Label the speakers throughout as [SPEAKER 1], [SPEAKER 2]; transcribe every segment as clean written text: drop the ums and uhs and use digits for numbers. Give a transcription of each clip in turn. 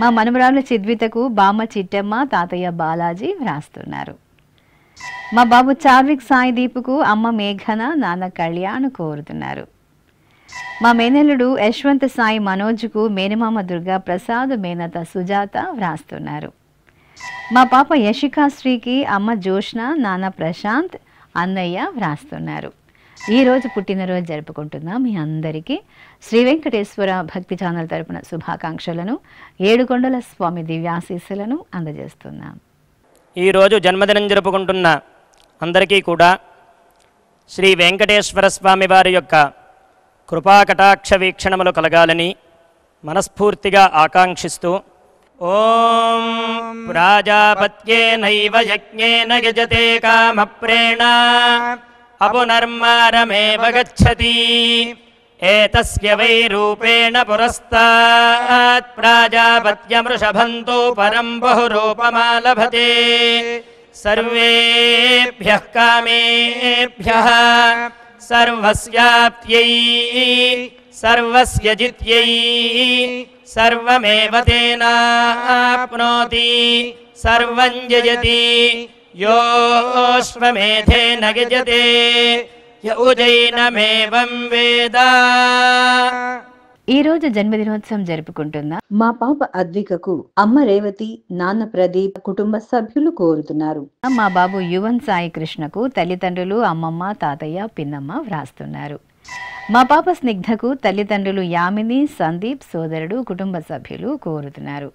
[SPEAKER 1] మా మనమరాలు చిద్వితకు బామ్మ చిట్టమ్మ తాతయ్య బాలాజీ వ్రాస్తున్నారు. మా బాబు చార్విక్ సాయి దీపుకు అమ్మ మేఘన నాన్న కళ్యాణ్ కోరుతున్నారు. మా మేనల్లుడు యశ్వంత్ సాయి మనోజ్కు మేనమామ దుర్గా ప్రసాద్ మేనత సుజాత వ్రాస్తున్నారు. మా పాప యశికాశ్రీకి అమ్మ జోష్న నాన్న ప్రశాంత్ అన్నయ్య వ్రాస్తున్నారు. ఈరోజు పుట్టినరోజు జరుపుకుంటున్న మీ అందరికీ శ్రీ వెంకటేశ్వర భక్తి ఛానల్ తరపున శుభాకాంక్షలను, ఏడుకొండల స్వామి దివ్యాశీస్సులను అందజేస్తున్నాం.
[SPEAKER 2] ఈరోజు జన్మదినం జరుపుకుంటున్న అందరికీ కూడా శ్రీ వెంకటేశ్వర స్వామి వారి యొక్క కృపాకటాక్ష వీక్షణములు కలగాలని మనస్ఫూర్తిగా ఆకాంక్షిస్తూ ఓం ప్రాజాపత్యేనైవ యజ్ఞేన యజతే కామప్రేణ అపునర్మారమేవ గచ్చతి ఏతస్య వై రూపేణ పురస్తాత్ ప్రాజాపత్యమృషభంతో పరం బహురూపమాలభతే సర్వేభ్యః కామేభ్యః సర్వస్యాప్త్యై సర్వస్య జిత్యై సర్వమేవ తేనాప్నోతి సర్వం జయతి యోష్వమేధేన గజతే యౌజైనమేవం వేద.
[SPEAKER 1] ఈరోజు జన్మదినోత్సవం జరుపుకుంటున్న మా పాప అద్వికకు అమ్మ రేవతి నాన్న ప్రదీప్ కుటుంబ సభ్యులు కోరుతున్నారు. మా బాబు యువన్ సాయి కృష్ణకు తల్లిదండ్రులు అమ్మమ్మ తాతయ్య పిన్నమ్మ వ్రాస్తున్నారు. మా పాప స్నిగ్ధకు తల్లిదండ్రులు యామిని సందీప్ సోదరుడు కుటుంబ సభ్యులు కోరుతున్నారు.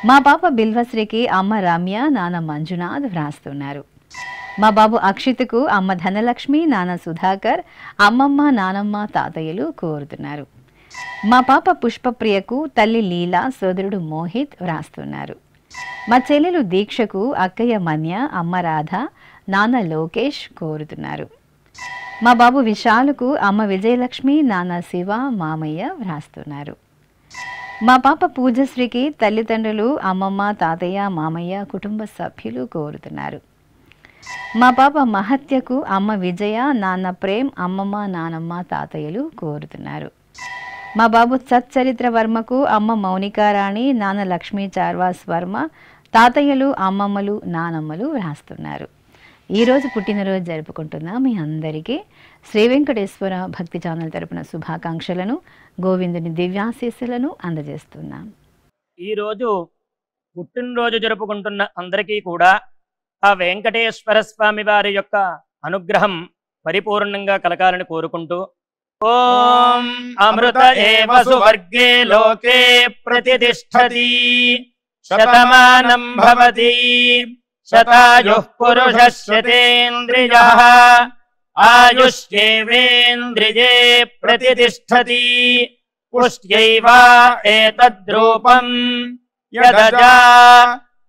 [SPEAKER 1] మా పాప బిల్వశ్రీకి అమ్మ రమ్య నాన్న మంజునాథ్ వ్రాస్తున్నారు. మా బాబు అక్షిత్కు అమ్మ ధనలక్ష్మి నాన్న సుధాకర్ అమ్మమ్మ నానమ్మ తాతయ్యలు కోరుతున్నారు. మా పాప పుష్పప్రియకు తల్లి లీలా సోదరుడు మోహిత్ వ్రాస్తున్నారు. మా చెల్లెలు దీక్షకు అక్కయ్య మన్య అమ్మ రాధ నాన్న లోకేష్ కోరుతున్నారు. మా బాబు విశాలుకు అమ్మ విజయలక్ష్మి నాన్న శివ మామయ్య వ్రాస్తున్నారు. మా పాప పూజశ్రీకి తల్లిదండ్రులు అమ్మమ్మ తాతయ్య మామయ్య కుటుంబ సభ్యులు కోరుతున్నారు. మా పాప మహత్యకు అమ్మ విజయ నాన్న ప్రేమ్ అమ్మమ్మ నానమ్మ తాతయ్యలు కోరుతున్నారు. మా బాబు సచ్చరిత్ర వర్మకు అమ్మ మౌనికారాణి నాన్న లక్ష్మీ చార్వాస్ వర్మ తాతయ్యలు అమ్మమ్మలు నానమ్మలు వ్రాస్తున్నారు. ఈరోజు పుట్టినరోజు జరుపుకుంటున్న మీ అందరికీ శ్రీ వెంకటేశ్వర భక్తి ఛానల్ తరపున శుభాకాంక్షలను, గోవిందుని దివ్యాశీస్సులను అందజేస్తున్నాం.
[SPEAKER 2] ఈరోజు పుట్టినరోజు జరుపుకుంటున్న అందరికీ కూడా ఆ వెంకటేశ్వర స్వామి వారి యొక్క అనుగ్రహం పరిపూర్ణంగా కలగాలని కోరుకుంటూ ఓం అమృత ఏవ సువర్గే లోకే ప్రతిష్ఠతి శతమానం భవతి శతాయుః పురుషः శతేంద్రియః ఆయుష్యేవేంద్రియే ప్రతిష్ఠతి పుష్ట్యైవ ఏతద్రూపం యదజా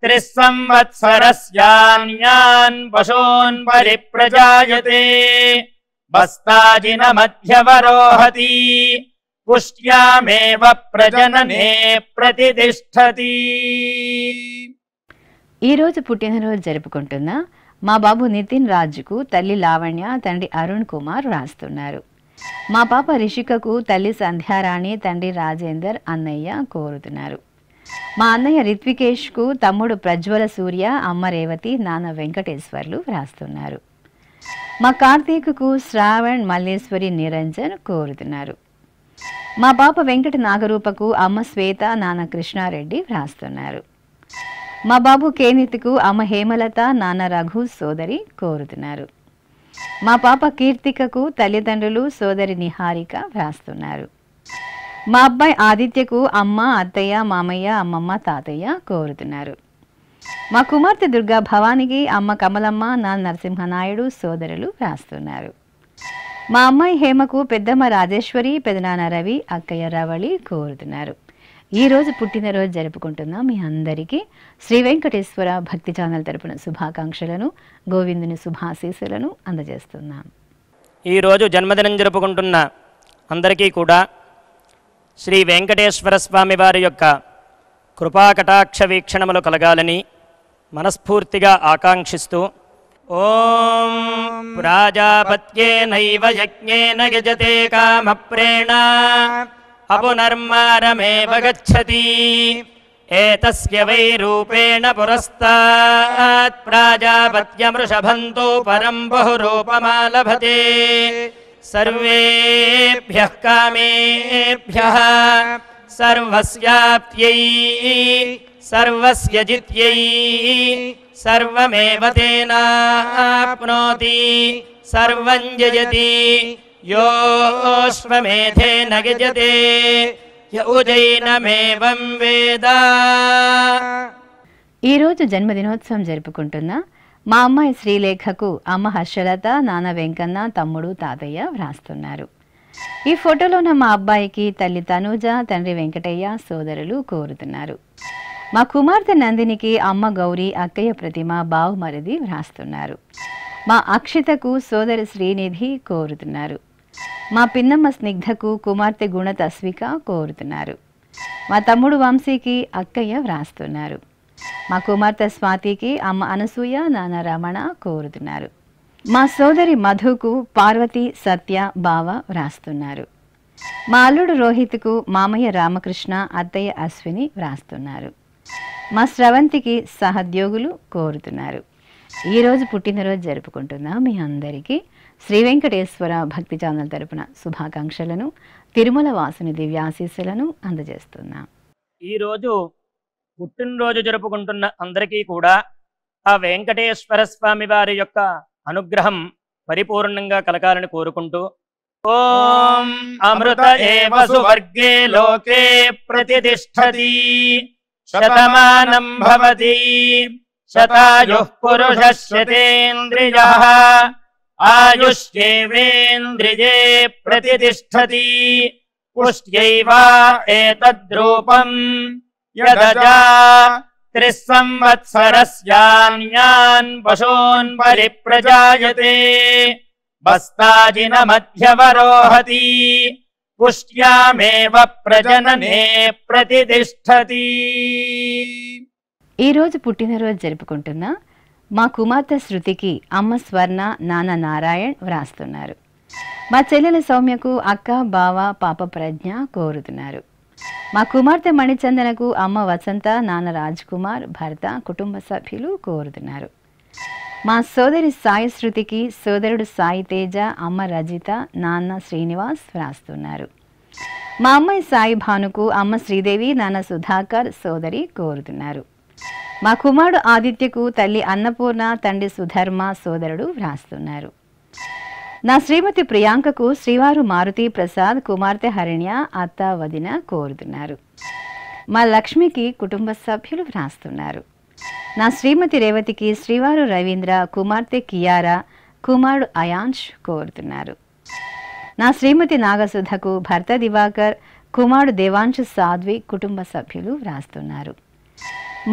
[SPEAKER 2] త్రిస్సంవత్సరస్యాన్యాన్ పశూన్ పరిప్రజాయతే బస్తాజిన మధ్యవరోహతి పుష్ట్యామేవ ప్రజననే ప్రతిష్ఠతి.
[SPEAKER 1] ఈరోజు పుట్టినరోజు జరుపుకుంటున్న మా బాబు నితిన్ రాజుకు తల్లి లావణ్య తండ్రి అరుణ్ కుమార్ రాస్తున్నారు. మా పాప రిషికకు తల్లి సంధ్యారాణి తండ్రి రాజేందర్ అన్నయ్య కోరుతున్నారు. మా అన్నయ్య రిత్వికేష్కు తమ్ముడు ప్రజ్వల సూర్య అమ్మ రేవతి నాన్న వెంకటేశ్వర్లు వ్రాస్తున్నారు. మా కార్తీక్కు శ్రావణ్ మల్లేశ్వరి నిరంజన్ కోరుతున్నారు. మా పాప వెంకట నాగరూపకు అమ్మ శ్వేత నాన్న కృష్ణారెడ్డి వ్రాస్తున్నారు. మా బాబు కేనిత్కు అమ్మ హేమలత నాన్న రఘు సోదరి కోరుతున్నారు. మా పాప కీర్తికకు తల్లిదండ్రులు సోదరి నిహారిక వ్రాస్తున్నారు. మా అబ్బాయి ఆదిత్యకు అమ్మ అత్తయ్య మామయ్య అమ్మమ్మ తాతయ్య కోరుతున్నారు. మా కుమార్తె దుర్గా భవానికి అమ్మ కమలమ్మ నాన్న నరసింహనాయుడు సోదరులు వ్రాస్తున్నారు. మా అమ్మాయి హేమకు పెద్దమ్మ రాజేశ్వరి పెదనాన్న రవి అక్కయ్య రవళి కోరుతున్నారు. ఈరోజు పుట్టినరోజు జరుపుకుంటున్న మీ అందరికీ శ్రీ వెంకటేశ్వర భక్తి ఛానల్ తరపున శుభాకాంక్షలను, గోవిందుని శుభాశీస్సులను అందజేస్తున్నాం.
[SPEAKER 2] ఈరోజు జన్మదినం జరుపుకుంటున్న అందరికీ కూడా శ్రీ వెంకటేశ్వర స్వామి వారి యొక్క కృపాకటాక్ష వీక్షణములు కలగాలని మనస్ఫూర్తిగా ఆకాంక్షిస్తూ ఓం ప్రాజాపత్యేనైవ యజ్ఞేన యజతే కామప్రేణ అపునర్మారమేవ గచ్చతి ఏతస్య వై రూపేణ పురస్తాత్ ప్రాజాపత్యమృషభంతో పరం బహురూపమాలభతే సర్వేభ్యః కామేభ్యః సర్వస్యాప్త్యై సర్వస్య జిత్యై సర్వమేవ తేనాప్నోతి సర్వం జయతి యోష్వమేధేన గజతే యౌజైనమేవం వేద.
[SPEAKER 1] ఈరోజు జన్మదినోత్సవం జరుపుకుంటున్న మా అమ్మాయి శ్రీలేఖకు అమ్మ హర్షలత, నాన్న వెంకన్న, తమ్ముడు, తాతయ్య వ్రాస్తున్నారు. ఈ ఫోటోలో ఉన్న మా అబ్బాయికి తల్లి తనూజ, తండ్రి వెంకటయ్య, సోదరులు కోరుతున్నారు. మా కుమార్తె నందినికి అమ్మ గౌరీ, అక్కయ్య ప్రతిమ, బావు మరిది వ్రాస్తున్నారు. మా అక్షితకు సోదరి శ్రీనిధి కోరుతున్నారు. మా పిన్నమ్మ స్నిగ్ధకు కుమార్తె గుణ తస్విక కోరుతున్నారు. మా తమ్ముడు వంశీకి అక్కయ్య వ్రాస్తున్నారు. మా కుమార్తె స్వాతికి అమ్మ అనసూయ, నాన్న రమణ కోరుతున్నారు. మా సోదరి మధుకు పార్వతి, సత్య, బావ వ్రాస్తున్నారు. మా అల్లుడు రోహిత్కు మామయ్య రామకృష్ణ, అత్తయ్య అశ్విని వ్రాస్తున్నారు. మా స్రవంతికి సహోద్యోగులు కోరుతున్నారు. ఈరోజు పుట్టినరోజు జరుపుకుంటున్న మీ అందరికీ శ్రీ వెంకటేశ్వర భక్తి ఛానల్ తరపున శుభాకాంక్షలను, తిరుమల వాసుని దివ్యాశీస్సులను అందజేస్తున్నాం.
[SPEAKER 2] ఈరోజు పుట్టినరోజు జరుపుకుంటున్న అందరికీ కూడా ఆ వెంకటేశ్వర స్వామి వారి యొక్క అనుగ్రహం పరిపూర్ణంగా కలగాలని కోరుకుంటూ ఓం అమృత ఏవ సువర్గే లోకే ప్రతిష్ఠతి శతమానం భవతి శతాయుః పురుషः శతేంద్రియః ఆయుష్యేవేంద్రియే ప్రతిష్ఠతి పుష్ట్యైవ ఏతద్రూపం యదజా త్రిస్సంవత్సరస్యాన్యాన్ పశూన్ పరిప్రజాయతే బస్తాజిన మధ్యవరోహతి పుష్ట్యామేవ ప్రజననే ప్రతిష్ఠతి.
[SPEAKER 1] ఈరోజు పుట్టినరోజు జరుపుకుంటున్న మా కుమార్తె శృతికి అమ్మ స్వర్ణ, నాన్న నారాయణ్ వ్రాస్తున్నారు. మా చెల్లెల సౌమ్యకు అక్క, బావ, పాప ప్రజ్ఞ కోరుతున్నారు. మా కుమార్తె మణిచందనకు అమ్మ వసంత, నాన్న రాజ్ కుమార్, భర్త, కుటుంబ సభ్యులు కోరుతున్నారు. మా సోదరి సాయి శృతికి సోదరుడు సాయి తేజ, అమ్మ రజిత, నాన్న శ్రీనివాస్ వ్రాస్తున్నారు. మా అమ్మాయి సాయి భానుకు అమ్మ శ్రీదేవి, నాన్న సుధాకర్, సోదరి కోరుతున్నారు. మా కుమారుడు ఆదిత్యకు తల్లి అన్నపూర్ణ, తండ్రి సుధర్మ, సోదరుడు వ్రాస్తున్నారు. నా శ్రీమతి ప్రియాంకకు శ్రీవారు మారుతి ప్రసాద్, కుమార్తె హరిణ్య, అత్త, వదిన కోరుతున్నారు. మా లక్ష్మికి కుటుంబ సభ్యులు వ్రాస్తున్నారు. నా శ్రీమతి రేవతికి శ్రీవారు రవీంద్ర, కుమార్తె కియారా, కుమారుడు అయాంష్ కోరుతున్నారు. నా శ్రీమతి నాగసుధకు భర్త దివాకర్, కుమారుడు దేవాంశు సాధ్వి, కుటుంబ సభ్యులు వ్రాస్తున్నారు.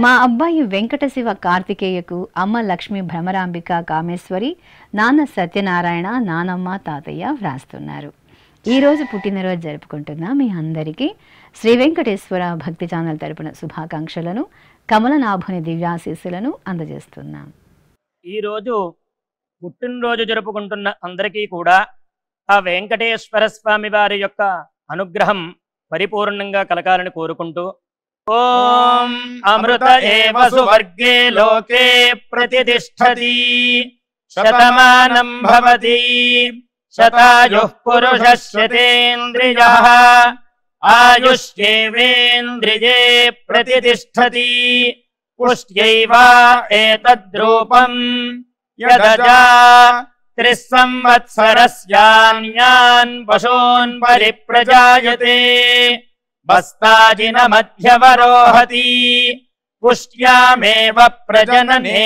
[SPEAKER 1] మా అబ్బాయి వెంకట శివ కార్తికేయకు అమ్మ లక్ష్మి భ్రమరాంబిక కామేశ్వరి, నాన్న సత్యనారాయణ, నానమ్మ, తాతయ్య వ్రాస్తున్నారు. ఈరోజు పుట్టినరోజు జరుపుకుంటున్న మీ అందరికీ శ్రీ వెంకటేశ్వర భక్తి ఛానల్ తరపున శుభాకాంక్షలను, కమలనాభుని దివ్యాశీస్సులను అందజేస్తున్నాం.
[SPEAKER 2] ఈరోజు పుట్టినరోజు జరుపుకుంటున్న అందరికీ కూడా ఆ వెంకటేశ్వర స్వామి వారి యొక్క అనుగ్రహం పరిపూర్ణంగా కలగాలని కోరుకుంటూ ఓం అమృత ఏవ సువర్గే లోకే ప్రతిష్ఠతి శతమానం భవతి శతాయుః పురుషः శతేంద్రియః ఆయుష్యేవేంద్రియే ప్రతిష్ఠతి పుష్ట్యైవ ఏతద్రూపం యదజా త్రిస్సంవత్సరస్యాన్యాన్ పశూన్ పరిప్రజాయతే బస్తాజిన మధ్యవరోహతి పుష్ట్యామేవ ప్రజననే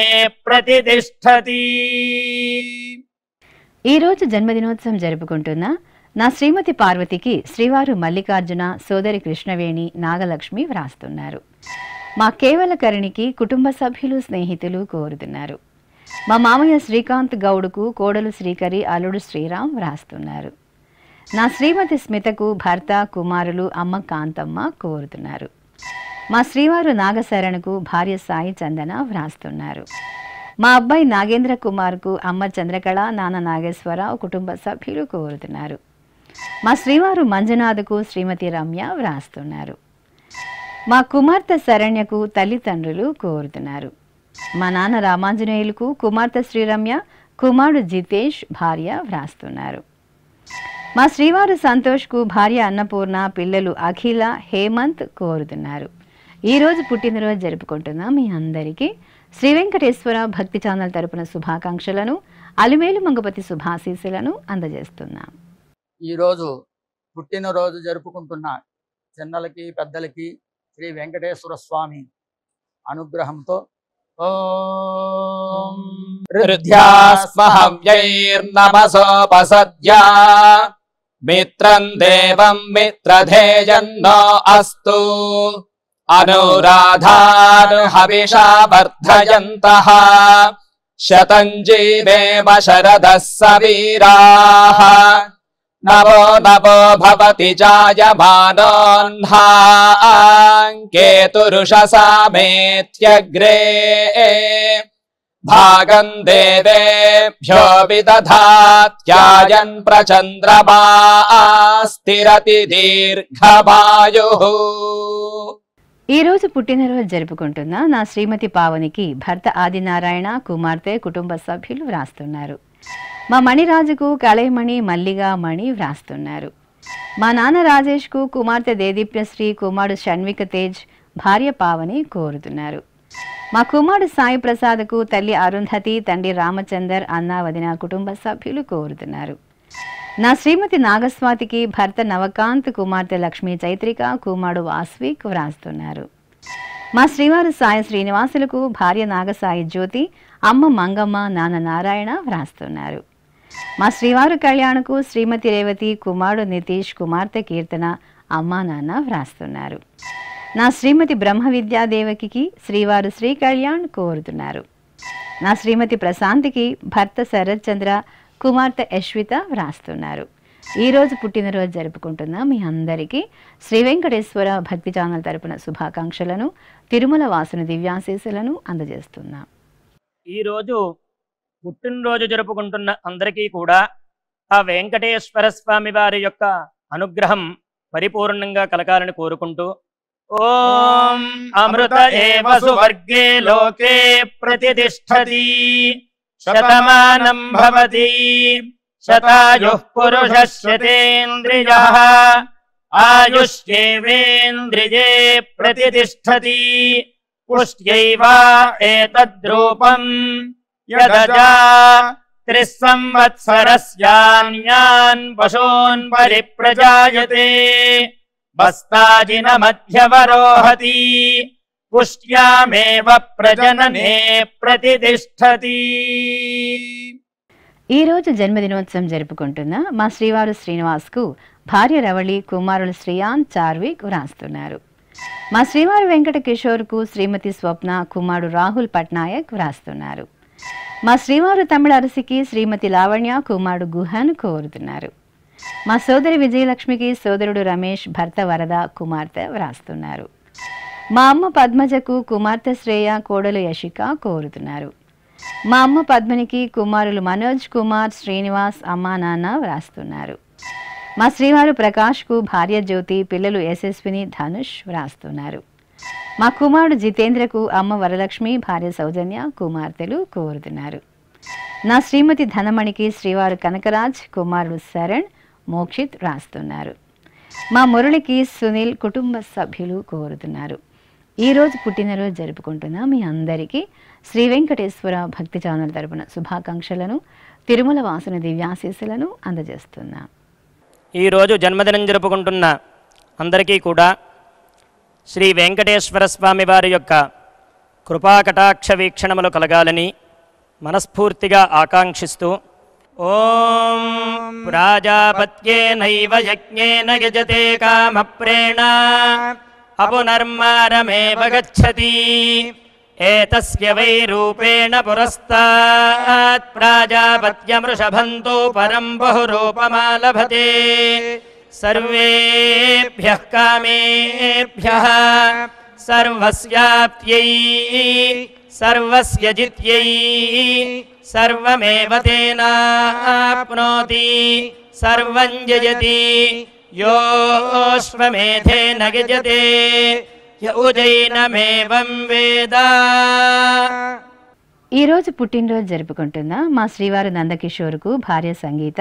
[SPEAKER 2] ప్రతిష్ఠతి.
[SPEAKER 1] ఈరోజు జన్మదినోత్సవం జరుపుకుంటున్న నా శ్రీమతి పార్వతికి శ్రీవారు మల్లికార్జున, సోదరి కృష్ణవేణి, నాగలక్ష్మి వ్రాస్తున్నారు. మా కేవలకరణికి కుటుంబ సభ్యులు, స్నేహితులు కోరుతున్నారు. మా మామయ్య శ్రీకాంత్ గౌడుకు కోడలు శ్రీకరి, అల్లుడు శ్రీరామ్ వ్రాస్తున్నారు. నా శ్రీమతి స్మితకు భర్త, కుమారులు, అమ్మ కాంతమ్మ కోరుతున్నారు. మా శ్రీవారు నాగశరణకు భార్య సాయి చందన వ్రాస్తున్నారు. మా అబ్బాయి నాగేంద్ర కుమార్కు అమ్మ చంద్రకళ, నాన్న నాగేశ్వరరావు, కుటుంబ సభ్యులు కోరుతున్నారు. మా శ్రీవారు మంజునాథకు శ్రీమతి రమ్య వ్రాస్తున్నారు. మా కుమార్తె శరణ్యకు తల్లిదండ్రులు కోరుతున్నారు. మా నాన్న రామాంజనేయులకు కుమార్తె శ్రీరమ్య, కుమారుడు జితేష్, భార్య వ్రాస్తున్నారు. మా శ్రీవారు సంతోష్కు భార్య అన్నపూర్ణ, పిల్లలు అఖిల, హేమంత్ కోరుతున్నారు. ఈరోజు పుట్టినరోజు జరుపుకుంటున్న మీ అందరికీ శ్రీ వెంకటేశ్వర భక్తి ఛానల్ తరపున శుభాకాంక్షలను, అలిమేలు మంగపతి శుభాశీస్సులను అందజేస్తున్నాం.
[SPEAKER 3] ఈరోజు పుట్టినరోజు జరుపుకుంటున్న చిన్నలకి పెద్దలకి శ్రీ వెంకటేశ్వర స్వామి అనుగ్రహంతో ఓం
[SPEAKER 2] హృద్యాస్మహవ్యైర్నమసోపసద్యా మిత్రం దేవం మిత్రధేయన్నో అస్తు అనురాధాన్ హవిషా వర్ధయంతః శతం జీవేమ శరదః సవీరాః నవో నవో భవతి జాయమానోన్హాం కేతురుషసామేత్యగ్రే భాగం దేవేభ్యో విదధాత్యాయన్ ప్రచంద్రమా స్థిరతి దీర్ఘమాయుః.
[SPEAKER 1] ఈరోజు పుట్టినరోజు జరుపుకుంటున్న నా శ్రీమతి పావనికి భర్త ఆదినారాయణ, కుమార్తె, కుటుంబ సభ్యులు వ్రాస్తున్నారు. మా మణిరాజుకు కళైమణి, మల్లిగా, మణి వ్రాస్తున్నారు. మా నాన్న రాజేష్కు కుమార్తె దేదీప్యశ్రీ, కుమారుడు షణ్విక తేజ్, భార్య పావని కోరుతున్నారు. మా కుమారుడు సాయి ప్రసాద్కు తల్లి అరుంధతి, తండ్రి రామచందర్, అన్న, వదిన, కుటుంబ సభ్యులు కోరుతున్నారు. నా శ్రీమతి నాగస్వాతికి భర్త నవకాంత్, కుమార్తె లక్ష్మీ చైత్రిక, కుమారుడు వాస్విక్ వ్రాస్తున్నారు. మా శ్రీవారు సాయి శ్రీనివాసులకు భార్య నాగసాయి జ్యోతి, అమ్మ మంగమ్మ, నాన్న నారాయణ వ్రాస్తున్నారు. మా శ్రీవారు కళ్యాణకు శ్రీమతి రేవతి, కుమారుడు నితీష్, కుమార్తె కీర్తన, అమ్మ నాన్న వ్రాస్తున్నారు. నా శ్రీమతి బ్రహ్మ విద్యాదేవకి శ్రీవారు శ్రీ కళ్యాణ్ కోరుతున్నారు. నా శ్రీమతి ప్రశాంతికి భర్త శరత్ చంద్ర, కుమార్తె యశ్విత వ్రాస్తున్నారు. ఈరోజు పుట్టినరోజు జరుపుకుంటున్న మీ అందరికీ శ్రీ వెంకటేశ్వర భక్తి ఛానల్ తరపున శుభాకాంక్షలను, తిరుమల వాసుని దివ్యాశీస్సులను అందజేస్తున్నాం.
[SPEAKER 2] ఈరోజు పుట్టినరోజు జరుపుకుంటున్న అందరికీ కూడా ఆ వెంకటేశ్వర స్వామి వారి యొక్క అనుగ్రహం పరిపూర్ణంగా కలగాలని కోరుకుంటూ ఓం అమృత ఏవ సువర్గే లోకే ప్రతిష్ఠతి శతమానం భవతి శతాయుః పురుషः శతేంద్రియః ఆయుష్యేవేంద్రియే ప్రతిష్ఠతి పుష్ట్యైవ ఏతద్రూపం యదజా త్రిస్సంవత్సరస్యాన్యాన్ పశూన్ పరిప్రజాయతే బస్తాజిన మధ్యవరోహతి పుష్ట్యామేవ ప్రజననే ప్రతిష్ఠతి.
[SPEAKER 1] ఈరోజు జన్మదినోత్సవం జరుపుకుంటున్న మా శ్రీవారు శ్రీనివాస్కు భార్య రవళి, కుమారులు శ్రీయాన్, చార్విక్ వ్రాస్తున్నారు. మా శ్రీవారు వెంకట కిషోర్కు శ్రీమతి స్వప్న, కుమారుడు రాహుల్ పట్నాయక్ వ్రాస్తున్నారు. మా శ్రీవారు తమిళ అరసికి శ్రీమతి లావణ్య, కుమారుడు గుహన్ కోరుతున్నారు. మా సోదరి విజయలక్ష్మికి సోదరుడు రమేష్, భర్త వరద, కుమార్తె వ్రాస్తున్నారు. మా అమ్మ పద్మజకు కుమార్తె శ్రేయ, కోడలు యశిక కోరుతున్నారు. మా అమ్మ పద్మనికి కుమారులు మనోజ్ కుమార్, శ్రీనివాస్, అమ్మ నాన్న వ్రాస్తున్నారు. మా శ్రీవారు ప్రకాష్కు భార్య జ్యోతి, పిల్లలు యశస్విని, ధనుష్ వ్రాస్తున్నారు. మా కుమారుడు జితేంద్రకు అమ్మ వరలక్ష్మి, భార్య సౌజన్య, కుమార్తెలు కోరుతున్నారు. నా శ్రీమతి ధనమణికి శ్రీవారు కనకరాజ్, కుమారుడు శరణ్, మోక్షిత్ వ్రాస్తున్నారు. మా మురళికి సునీల్, కుటుంబ సభ్యులు కోరుతున్నారు. ఈరోజు పుట్టినరోజు జరుపుకుంటున్న మీ అందరికీ శ్రీ వెంకటేశ్వర భక్తి ఛానల్ తరపున శుభాకాంక్షలను, తిరుమల వాసుని దివ్యాశీస్సులను అందజేస్తున్నాం.
[SPEAKER 2] ఈరోజు జన్మదినం జరుపుకుంటున్న అందరికీ కూడా శ్రీ వెంకటేశ్వర స్వామి వారి యొక్క కృపాకటాక్ష వీక్షణములు కలగాలని మనస్ఫూర్తిగా ఆకాంక్షిస్తూ ఓం ప్రాజాపత్యేనైవ యజ్ఞేన యజతే కామప్రేణ అపునర్మారమేవ గచ్చతి ఏతస్య వై రూపేణ పురస్తాత్ ప్రాజాపత్యమృషభంతో పరం బహురూపమాలభతే సర్వేభ్యః కామేభ్యః సర్వస్యాప్త్యై సర్వస్య జిత్యై सर्वमेव तेनाप्नोति सर्वं जयति योऽश्वमेधेन यजते य उजैनमेवं वेद।
[SPEAKER 1] ఈరోజు పుట్టినరోజు జరుపుకుంటున్న మా శ్రీవారు నందకిషోర్కు భార్య సంగీత,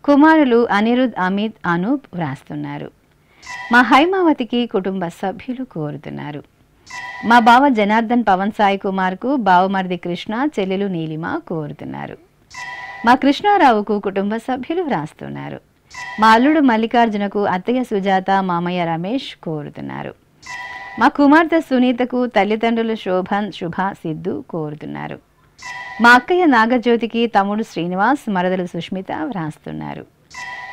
[SPEAKER 1] కుమారులు అనిరుద్, అమిత్, అనూప్ వ్రాస్తున్నారు. మా హైమావతికి కుటుంబ సభ్యులు కోరుతున్నారు. మా బావ జనార్దన్ పవన్ సాయి కుమార్కు బావమర్ది కృష్ణ, చెల్లెలు నీలిమ కోరుతున్నారు. మా కృష్ణారావుకు కుటుంబ సభ్యులు వ్రాస్తున్నారు. మా అల్లుడు మల్లికార్జునకు అత్తయ్య సుజాత, మామయ్య రమేష్ కోరుతున్నారు. మా కుమార్తె సునీతకు తల్లిదండ్రులు శోభన్, శుభ, సిద్ధు కోరుతున్నారు. మా అక్కయ్య నాగజ్యోతికి తమ్ముడు శ్రీనివాస్, మరదలు సుష్మిత వ్రాస్తున్నారు.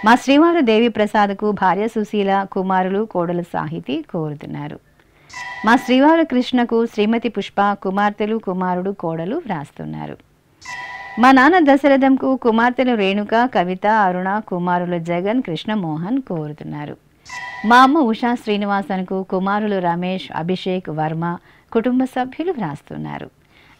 [SPEAKER 1] మా శ్రీవారు దేవి ప్రసాద్కు భార్య సుశీల, కుమారులు కోడలు సాహితి కోరుతున్నారు. మా శ్రీవారు కృష్ణకు శ్రీమతి పుష్ప, కుమార్తెలు, కుమారుడు, కోడలు వ్రాస్తున్నారు. మా నాన్న దశరథంకు కుమార్తెలు రేణుక, కవిత, అరుణ, కుమారులు జగన్, కృష్ణ, మోహన్ కోరుతున్నారు. మా అమ్మ ఉషా శ్రీనివాసన్కు కుమారులు రమేష్, అభిషేక్, వర్మ కుటుంబ సభ్యులు వ్రాస్తున్నారు.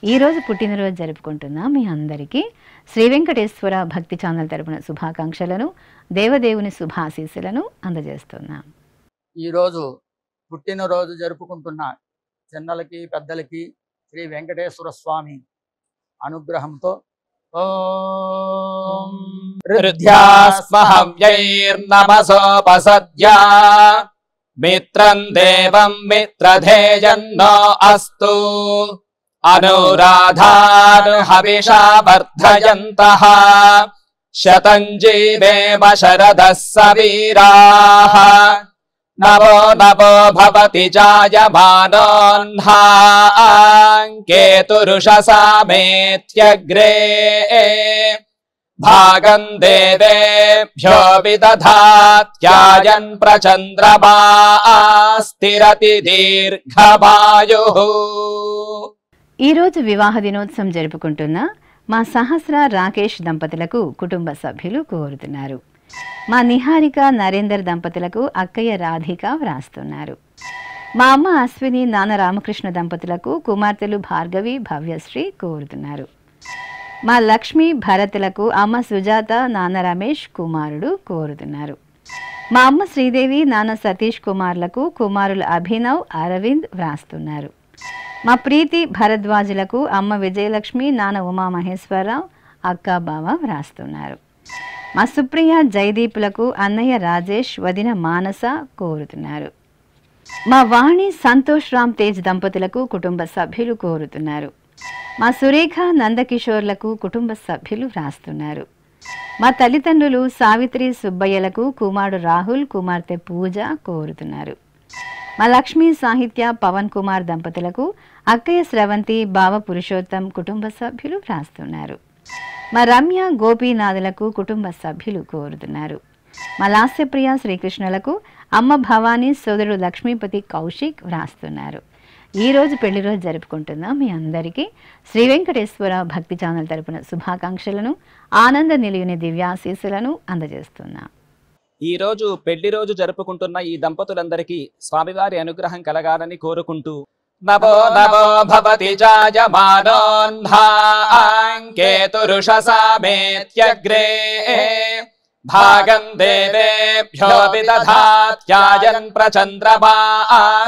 [SPEAKER 1] ఈరోజు పుట్టినరోజు జరుపుకుంటున్న మీ అందరికీ శ్రీ వెంకటేశ్వర భక్తి ఛానల్ తరపున శుభాకాంక్షలను, దేవదేవుని శుభాశీస్సులను అందజేస్తున్నాం.
[SPEAKER 3] ఈరోజు పుట్టినరోజు జరుపుకుంటున్న చిన్నలకి పెద్దలకి శ్రీ వెంకటేశ్వర స్వామి అనుగ్రహంతో ఓం
[SPEAKER 4] హృద్యాస్మహవ్యైర్నమసోపసద్యా మిత్రం దేవం మిత్రధేయన్నో అస్తు అనురాధాన్ హవిషా వర్ధయంతః శతం జీవేమ శరదః సవీరాః నవో నవో భవతి జాయమానోన్హాం కేతురుషసామేత్యగ్రే భాగం దేవేభ్యో విదధాత్యాయన్ ప్రచంద్రమా స్థిరతి దీర్ఘమాయుః.
[SPEAKER 1] ఈరోజు వివాహ దినోత్సవం జరుపుకుంటున్న మా సహస్ర, రాకేష్ దంపతులకు కుటుంబ సభ్యులు కోరుతున్నారు. మా నిహారిక, నరేందర్ దంపతులకు అక్కయ్య రాధిక వ్రాస్తున్నారు. మా అమ్మ అశ్విని, నాన్న రామకృష్ణ దంపతులకు కుమార్తెలు భార్గవి, భవ్యశ్రీ కోరుతున్నారు. మా లక్ష్మి, భరత్లకు అమ్మ సుజాత, నాన్న రమేష్, కుమారుడు కోరుతున్నారు. మా అమ్మ శ్రీదేవి, నాన్న సతీష్ కుమార్లకు కుమారులు అభినవ్, అరవింద్ వ్రాస్తున్నారు. మా ప్రీతి, భరద్వాజులకు అమ్మ విజయలక్ష్మి, నాన్న ఉమామహేశ్వరరావు, అక్క, బావ వ్రాస్తున్నారు. మా సుప్రియ, జయదీపులకు అన్నయ్య రాజేష్, వదిన మానస కోరుతున్నారు. మా వాణి, సంతోష్ రామ్ తేజ్ దంపతులకు కుటుంబ సభ్యులు కోరుతున్నారు. మా సురేఖ, నందకిషోర్లకు కుటుంబ సభ్యులు వ్రాస్తున్నారు. మా తల్లిదండ్రులు సావిత్రి, సుబ్బయ్యలకు కుమారుడు రాహుల్, కుమార్తె పూజ కోరుతున్నారు. మా లక్ష్మీ, సాహిత్య, పవన్ కుమార్ దంపతులకు అక్కయ్య స్రవంతి, బావ పురుషోత్తం కుటుంబ సభ్యులు వ్రాస్తున్నారు. మా రమ్య, గోపీనాథులకు కుటుంబ సభ్యులు కోరుతున్నారు. మా లాస్యప్రియ, శ్రీకృష్ణులకు అమ్మ భవానీ, సోదరుడు లక్ష్మీపతి, కౌశిక్ వ్రాస్తున్నారు. ఈరోజు పెళ్లి రోజు జరుపుకుంటున్న మీ అందరికీ శ్రీ వెంకటేశ్వర భక్తి ఛానల్ తరపున శుభాకాంక్షలను, ఆనంద నిలయుని దివ్యాశీస్సులను అందజేస్తున్నాం.
[SPEAKER 5] ఈరోజు పెళ్లి రోజు జరుపుకుంటున్న ఈ దంపతులందరికీ స్వామివారి అనుగ్రహం కలగాలని కోరుకుంటూ
[SPEAKER 4] నవో నవో భవతి జాయమానోన్హాం కేతురుషసామేత్యగ్రే భాగం దేవేభ్యో విదధాత్యాయన్ ప్రచంద్రమా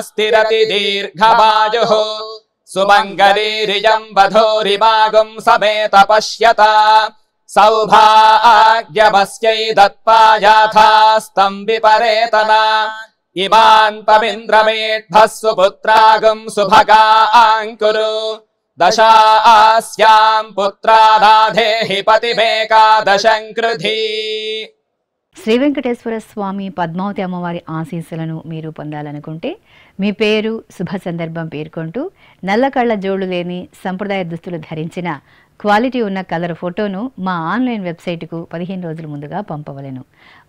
[SPEAKER 4] స్థిరతి దీర్ఘమాయుః సుమంగళీరియం వధూరిమాగం సమేత పశ్యత సౌభాగ్యమస్యై దత్పాయాథాస్తం విపరేతన ఇమాన్ పవింద్రమేఢ్భస్సు పుత్రాగం సుభగాంకురు దశాస్యాం పుత్రానాధేహి పతిమేకాదశం కృధి.
[SPEAKER 1] శ్రీ వెంకటేశ్వర స్వామి పద్మావతి అమ్మవారి ఆశీస్సులను మీరు పొందాలనుకుంటే మీ పేరు, శుభ సందర్భం పేర్కొంటూ నల్ల కళ్ళ జోడు లేని సంప్రదాయ దుస్తులు ధరించిన క్వాలిటీ ఉన్న కలర్ ఫోటోను మా ఆన్లైన్ వెబ్సైటుకు 15 రోజుల ముందుగా పంపవలెను.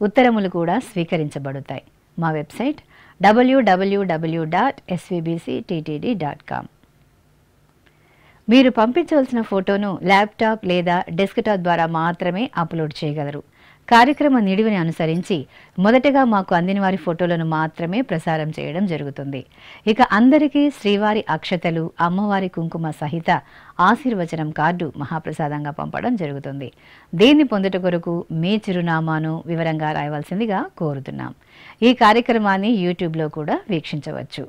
[SPEAKER 1] ఉత్తరములు కూడా స్వీకరించబడతాయి. మా వెబ్సైట్ www.svbcttd.com. మీరు పంపించవలసిన ఫోటోను ల్యాప్టాప్ లేదా డెస్క్టాప్ ద్వారా మాత్రమే అప్లోడ్ చేయగలరు. కార్యక్రమ నిడివిని అనుసరించి మొదటగా మాకు అందిన వారి ఫోటోలను మాత్రమే ప్రసారం చేయడం జరుగుతుంది. ఇక అందరికీ శ్రీవారి అక్షతలు, అమ్మవారి కుంకుమ సహిత ఆశీర్వచనం కార్డు మహాప్రసాదంగా పంపడం జరుగుతుంది. దీన్ని పొందుట కొరకు మీ చిరునామాను వివరంగా రాయవలసిందిగా కోరుతున్నాం. ఈ కార్యక్రమాన్ని యూట్యూబ్లో కూడా వీక్షించవచ్చు.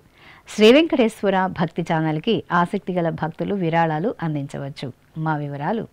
[SPEAKER 1] శ్రీ వెంకటేశ్వర భక్తి ఛానల్కి ఆసక్తి గల భక్తులు విరాళాలు అందించవచ్చు. మా వివరాలు